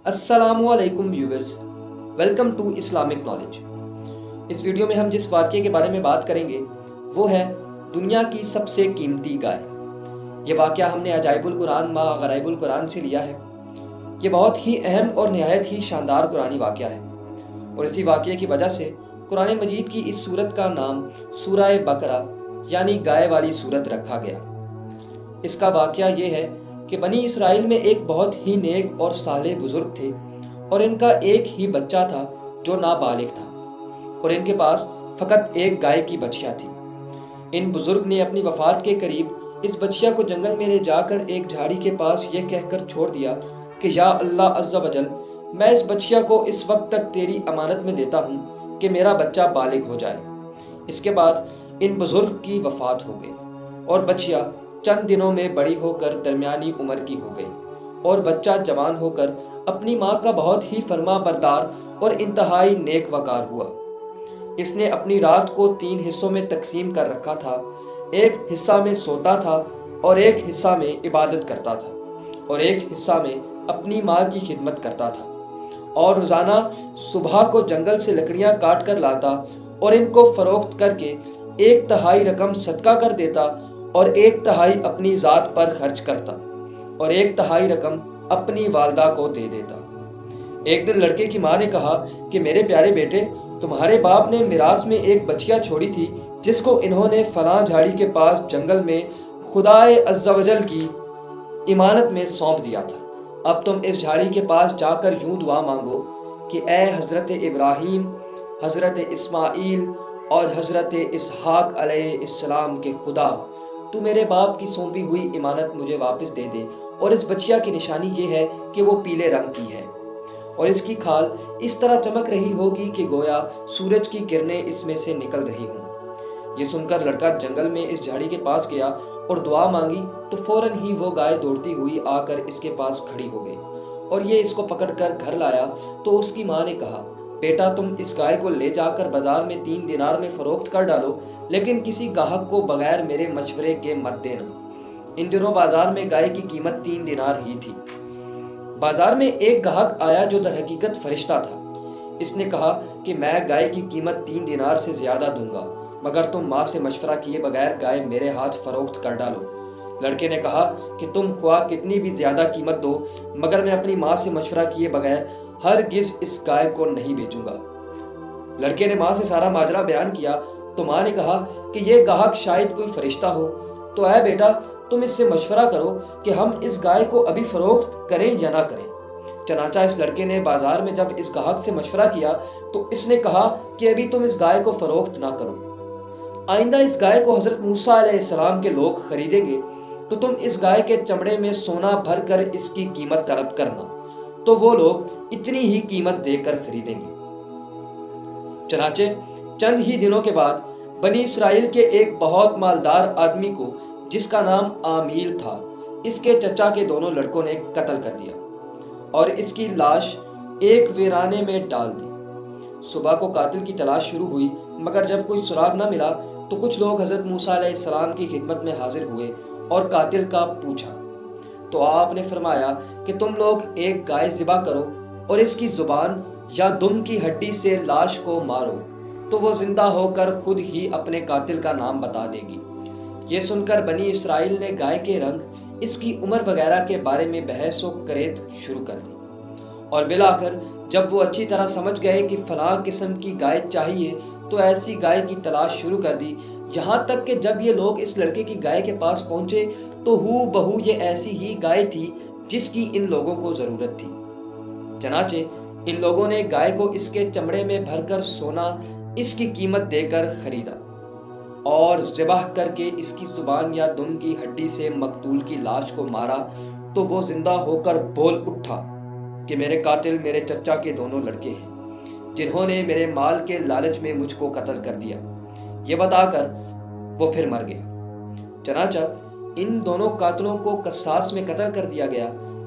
अस्सलामुअलैकुम viewers, welcome to Islamic knowledge. इस video में हम जिस वाक़ये के बारे में बात करेंगे वो है दुनिया की सबसे कीमती गाय। ये वाक़या हमने अजाइबुल कुरान मा गराइबुल कुरान से लिया है। ये बहुत ही अहम और निहायत ही शानदार कुरानी वाक़या है और इसी वाक़ये की वजह से कुरान मजीद की इस सूरत का नाम सूरह बकरा यानी गाय वाली सूरत रखा गया। इसका वाक़या ये है कि बनी इसराइल में एक बहुत ही नेक और सालेह बुजुर्ग थे और इनका एक ही बच्चा था जो नाबालिग था और इनके पास फकत एक गाय की बछिया थी। इन बुजुर्ग ने अपनी वफात के करीब इस बछिया को जंगल में ले जाकर एक झाड़ी के पास यह कहकर छोड़ दिया कि या अल्लाह अज़्ज़ा वजल, मैं इस बछिया को इस वक्त तक तेरी अमानत में देता हूँ कि मेरा बच्चा बालिग हो जाए। इसके बाद इन बुजुर्ग की वफात हो गई और बछिया चंद दिनों में बड़ी होकर दरमियानी उम्र की हो गई और बच्चा जवान होकर अपनी माँ का बहुत ही फर्मा बरदार और इंतहाई नेक वकार हुआ। इसने अपनी रात को 3 हिस्सों में तकसीम कर रखा था। एक हिस्सा में सोता था और एक हिस्सा में इबादत करता था और एक हिस्सा में अपनी माँ की खिदमत करता था और रोज़ाना सुबह को जंगल से लकड़ियाँ काट कर लाता और इनको फरोख्त करके 1/3 रकम सदका कर देता और 1/3 अपनी ज़ात पर खर्च करता और 1/3 रकम अपनी वालदा को दे देता। एक दिन लड़के की माँ ने कहा कि मेरे प्यारे बेटे, तुम्हारे बाप ने मिरास में एक बछिया छोड़ी थी जिसको इन्होंने फलां झाड़ी के पास जंगल में खुदाए अज़्ज़ा वजल की इमानत में सौंप दिया था। अब तुम इस झाड़ी के पास जाकर यूं दुआ मांगो कि ए हज़रत इब्राहीम, हज़रत इस्माईल और हज़रत इसहाक अलैहिस्सलाम के खुदा, तू मेरे बाप की सौंपी हुई इमानत मुझे वापस दे दे। और इस बछिया की निशानी ये है कि वो पीले रंग की है और इसकी खाल इस तरह चमक रही होगी कि गोया सूरज की किरणें इसमें से निकल रही हों। ये सुनकर लड़का जंगल में इस झाड़ी के पास गया और दुआ मांगी तो फौरन ही वो गाय दौड़ती हुई आकर इसके पास खड़ी हो गई और ये इसको पकड़कर घर लाया। तो उसकी माँ ने कहा, बेटा, तुम इस गाय को ले जाकर बाजार में 3 दिनार में फरोख्त कर डालो, लेकिन किसी गाहक को बगैर मेरे मशवरे के मत देना। इन दिनों बाजार में गाय की कीमत 3 दिनार ही थी। बाजार में एक गाहक आया जो दरहकीकत फरिश्ता था। इसने कहा कि मैं गाय की कीमत 3 दिनार से ज्यादा दूंगा, मगर तुम माँ से मशवरा किए बगैर गाय मेरे हाथ फरोख्त कर डालो। लड़के ने कहा कि तुम ख्वाह कितनी भी ज्यादा कीमत दो, मगर मैं अपनी माँ से मशवरा किए बगैर हरगिज़ इस गाय को नहीं बेचूंगा। लड़के ने माँ से सारा माजरा बयान किया तो माँ ने कहा कि ये गाहक शायद कोई फरिश्ता हो, तो ऐ बेटा, तुम इससे मशवरा करो कि हम इस गाय को अभी फरोख्त करें या ना करें। चनाचा इस लड़के ने बाजार में जब इस गाहक से मशवरा किया तो इसने कहा कि अभी तुम इस गाय को फरोख्त ना करो। आइंदा इस गाय को हजरत मूसा अलैहिस्सलाम के लोग खरीदेंगे तो तुम इस गाय के चमड़े में सोना भर कर इसकी कीमत तलब करना, तो वो लोग इतनी ही कीमत देकर खरीदेंगे। चनाचे चंद ही दिनों के बाद बनी इसराइल के एक बहुत मालदार आदमी को, जिसका नाम आमील था, इसके चचा के दोनों लड़कों ने कत्ल कर दिया और इसकी लाश एक वीराने में डाल दी। सुबह को कातिल की तलाश शुरू हुई, मगर जब कोई सुराग न मिला तो कुछ लोग हजरत मूसा अलैहिस्सलाम की खिदमत में हाजिर हुए और कातिल का पूछा तो आपने फरमाया कि तुम लोग एक गाय ज़िबा करो और इसकी जुबान या दुम की हड्डी से लाश को मारो, तो वो जिंदा होकर खुद ही अपने कातिल का नाम बता देगी। ये सुनकर बनी इसराइल ने गाय के रंग, इसकी उम्र वगैरह के बारे में बहस व करेत शुरू कर दी और बिलाखिर जब वो अच्छी तरह समझ गए कि फलां किस्म की गाय चाहिए तो ऐसी गाय की तलाश शुरू कर दी। यहाँ तक कि जब ये लोग इस लड़के की गाय के पास पहुंचे तो हू बहू ये ऐसी ही गाय थी जिसकी इन लोगों को जरूरत थी। चनाचे इन लोगों ने गाय को इसके चमड़े में भरकर सोना इसकी कीमत देकर खरीदा और ज़िबाह करके इसकी जुबान या दुम की हड्डी से मकतूल की लाश को मारा, तो वो जिंदा होकर बोल उठा कि मेरे कातिल मेरे चचा के दोनों लड़के हैं जिन्होंने मेरे माल के लालच में मुझको कत्ल कर दिया। ये बताकर वो फिर मर गया। चनाचा इन दोनों कातिलों को कसास में कत्ल कर दिया गया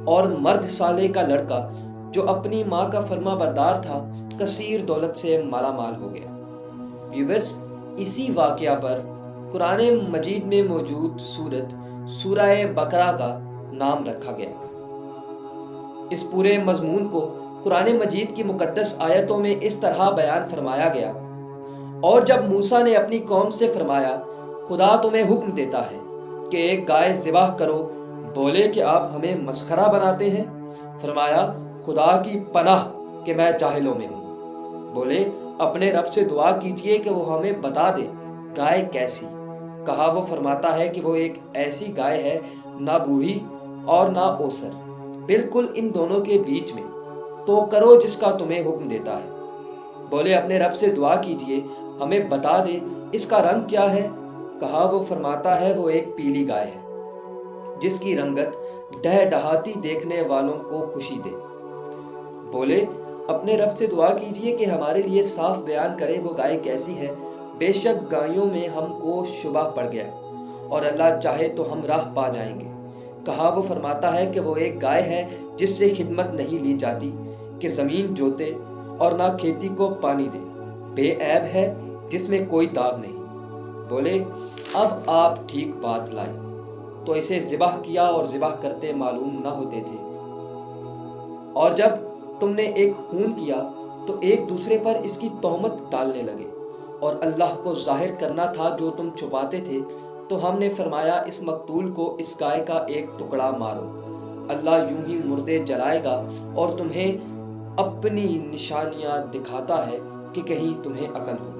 और मर्द साले का लड़का जो अपनी माँ का फर्मा बरदार था कसीर दौलत से माला माल हो गया। व्यूअर्स, इसी वाकया पर कुरान मजीद में मौजूद सूरत सूरह बकरा का नाम रखा गया। इस पूरे मजमून को कुरान मजीद की मुकद्दस आयतों में इस तरह बयान फरमाया गया। और जब मूसा ने अपनी कौम से फरमाया, खुदा तुम्हें हुक्म देता है कि एक गाय ज़िबाह करो, बोले कि आप हमें मसखरा बनाते हैं। फरमाया, खुदा की पनाह कि मैं जाहिलों में हूँ। बोले, अपने रब से दुआ कीजिए कि वो हमें बता दे गाय कैसी। कहा, वो फरमाता है कि वो एक ऐसी गाय है, ना बूढ़ी और ना ओसर, बिल्कुल इन दोनों के बीच में, तो करो जिसका तुम्हें हुक्म देता है। बोले, अपने रब से दुआ कीजिए हमें बता दे इसका रंग क्या है। कहा, वो फरमाता है वो एक पीली गाय है जिसकी रंगत डहाती देखने वालों को खुशी दे। बोले, अपने रब से दुआ कीजिए कि हमारे लिए साफ बयान करे वो गाय कैसी है, बेशक गायों में हमको शुबा पड़ गया और अल्लाह चाहे तो हम राह पा जाएंगे। कहा, वो फरमाता है कि वो एक गाय है जिससे खिदमत नहीं ली जाती कि ज़मीन जोते और ना खेती को पानी दे, बेऐब है जिसमें कोई दाग नहीं। बोले, अब आप ठीक बात लाए। तो इसे ज़िबाह किया और ज़िबाह करते मालूम न होते थे। और जब तुमने एक खून किया तो एक दूसरे पर इसकी तोहमत डालने लगे और अल्लाह को जाहिर करना था जो तुम छुपाते थे। तो हमने फरमाया, इस मकतूल को इस गाय का एक टुकड़ा मारो, अल्लाह यूं ही मुर्दे जलाएगा और तुम्हें अपनी निशानियां दिखाता है कि कहीं तुम्हें अकल हो।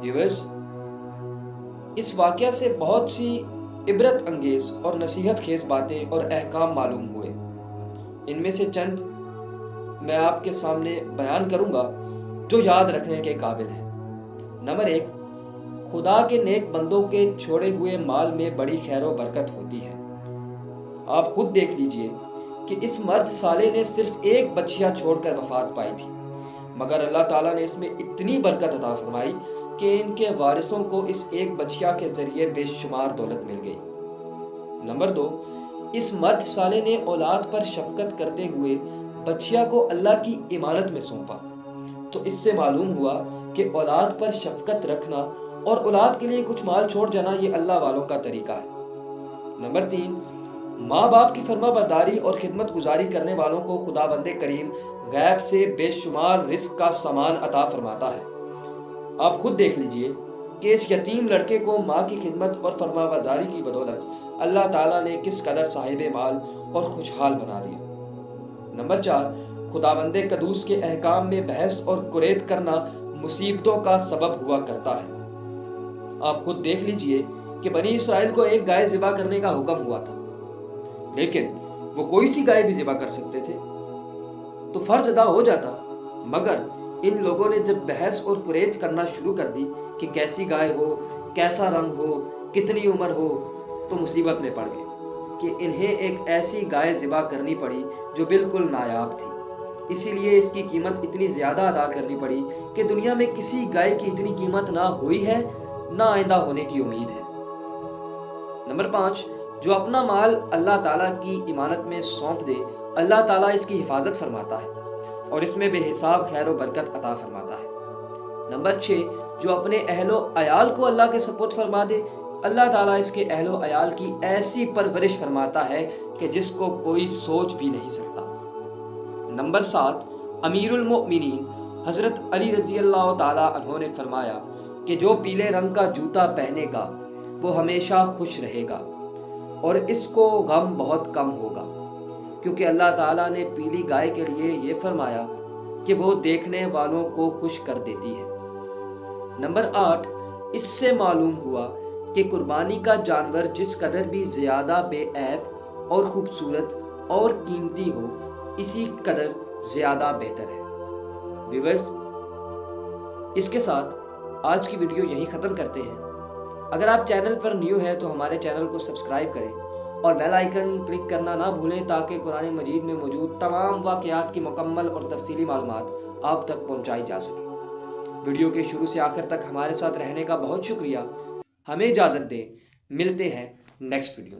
व्यूअर्स, इस वाक़या से बहुत सी इबरत अंगेज और नसीहत खेज बातें और अहकाम मालूम हुए। इनमें से चंद मैं आपके सामने बयान करूंगा जो याद रखने के काबिल है। नंबर 1, खुदा के नेक बंदों के छोड़े हुए माल में बड़ी खैर व बरकत होती है। आप खुद देख लीजिए कि इस मर्द साले ने सिर्फ एक बच्चियां छोड़कर वफात पाई थी, मगर अल्लाह ताला ने इसमें इतनी बरकत अता फरमाई कि इनके वारिसों को इस एक बच्चिया के जरिए बेशुमार दौलत मिल गई। नंबर 2, इस मर्द साले ने औलाद पर शफकत करते हुए बच्चिया को अल्लाह की इमानत में सौंपा। तो इससे मालूम हुआ कि औलाद पर शफकत रखना और औलाद के लिए कुछ माल छोड़ जाना ये अल्लाह वालों का तरीका है। नंबर 3, माँ बाप की फर्मा बरदारी और खिदमत गुजारी करने वालों को खुदा बंदे करीम गैब से बेशुमार रिस्क का सामान अता फरमाता है। आप खुद देख लीजिए कि इस यतीम लड़के को माँ की खिदमत और फरमाबरदारी की बदौलत अल्लाह ताला ने किस कदर साहिब माल और खुशहाल बना दिया। नंबर 4, खुदाबंदे कदूस के अहकाम में बहस और कुरेद करना मुसीबतों का सबब हुआ करता है। आप खुद देख लीजिए कि बनी इसराइल को एक गाय ज़िबा करने का हुक्म हुआ था, लेकिन वो कोई सी गाय भी ज़िबा कर सकते थे तो फर्ज अदा हो जाता। मगर इन लोगों ने जब बहस और कुरेद करना शुरू कर दी कि कैसी गाय हो, कैसा रंग हो, कितनी उम्र हो, तो मुसीबत में पड़ गए कि इन्हें एक ऐसी गाय ज़िबा करनी पड़ी जो बिल्कुल नायाब थी। इसीलिए इसकी कीमत इतनी ज़्यादा अदा करनी पड़ी कि दुनिया में किसी गाय की इतनी कीमत ना हुई है, ना आइंदा होने की उम्मीद है। नंबर 5, जो अपना माल अल्लाह ताला की इमानत में सौंप दे, अल्लाह ताला इसकी हिफाजत फरमाता है और इसमें बेहिसाब खैर व बरकत अता फरमाता है। नंबर 6, जो अपने अहलो अयाल को अल्लाह के सपुर्द फरमा दे, अल्लाह ताला इसके अहलो अयाल की ऐसी परवरिश फरमाता है कि जिसको कोई सोच भी नहीं सकता। नंबर 7, अमीरुल मोमिनीन हज़रत अली रज़ी अल्लाह ताला अन्हो ने फरमाया कि जो पीले रंग का जूता पहनेगा वो हमेशा खुश रहेगा और इसको गम बहुत कम होगा, क्योंकि अल्लाह ताला ने पीली गाय के लिए ये फरमाया कि वो देखने वालों को खुश कर देती है। नंबर 8, इससे मालूम हुआ कि कुर्बानी का जानवर जिस कदर भी ज़्यादा बेऐब और ख़ूबसूरत और कीमती हो, इसी कदर ज़्यादा बेहतर है। व्यूअर्स, इसके साथ आज की वीडियो यहीं ख़त्म करते हैं। अगर आप चैनल पर न्यू हैं तो हमारे चैनल को सब्सक्राइब करें और बेल आइकन क्लिक करना ना भूलें ताकि कुरान मजीद में मौजूद तमाम वाक़यात की मुकम्मल और तफसीली मालूमात आप तक पहुँचाई जा सके। वीडियो के शुरू से आखिर तक हमारे साथ रहने का बहुत शुक्रिया। हमें इजाज़त दें, मिलते हैं नेक्स्ट वीडियो।